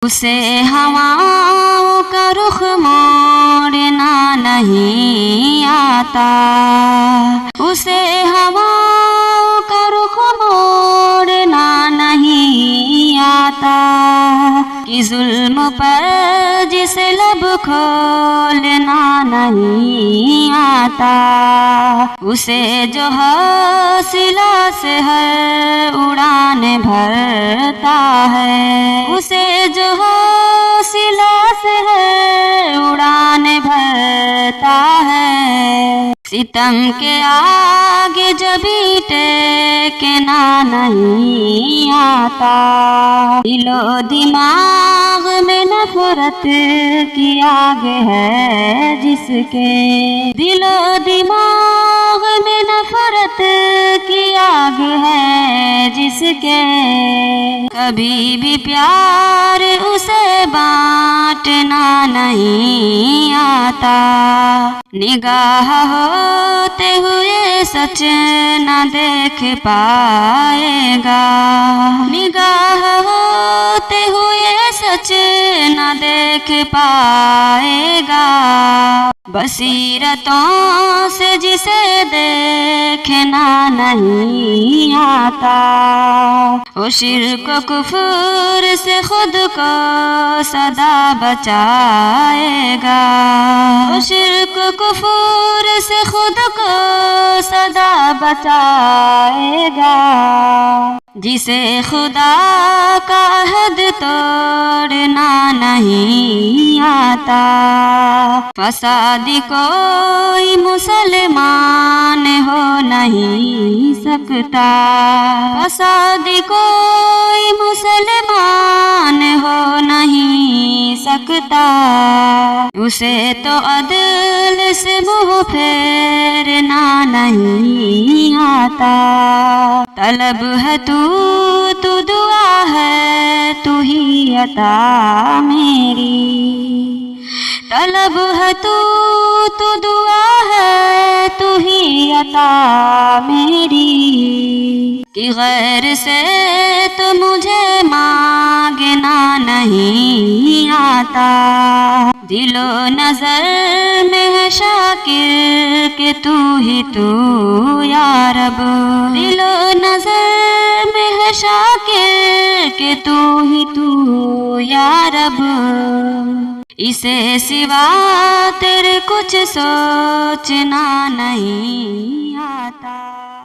اسے ہواؤں کا رخ موڑنا نہیں آتا، اسے ہواؤں کا رخ موڑنا نہیں آتا، کہ ظلم پر جسے لب کھولنا نہیں آتا، اسے جو حوصلہ سے ہر اڑان بھرتا ہے، اسے جو حوصلہ سے ہر اڑان بھرتا ہے، ستم کے آگے جبھی ٹیکنا نہیں آتا، دل و دماغ میں نفرت کی آگ ہے جس کے، دل و دماغ میں نفرت کی آگ ہے جس کے، کبھی بھی پیار اسے بانٹنا نہیں آتا، نگاہ ہوتے ہوئے سچ نہ دیکھ پائے گا، نگاہ ہوتے ہوئے سچ نہ دیکھ پائے گا، بصیرتوں سے جسے دیکھنا نہیں آتا، وہ شرک و کفر سے خود کو سدا بچائے گا، وہ شرک و کفر سے خود کو سدا بچائے گا، جسے خدا کا عہد توڑنا نہیں آتا، فسادی کوئی مسلمان ہو نہیں سکتا، فسادی کوئی مسلمان ہو نہیں سکتا، اسے تو عدل سے منہ پھیرنا نہیں آتا، طلب ہے تو دعا ہے تو ہی عطا میری، طلب ہے تو دعا ہے تو ہی عطا میری، کہ غیر سے تو مجھے مانگنا نہیں آتا، دل و نظر میں ہے شاکر کہ تو ہی تو یا رب، دل و نظر میں ہے شاکر کہ تو ہی تو یا رب، اسے سوا تیرے کچھ سوچنا نہیں آتا۔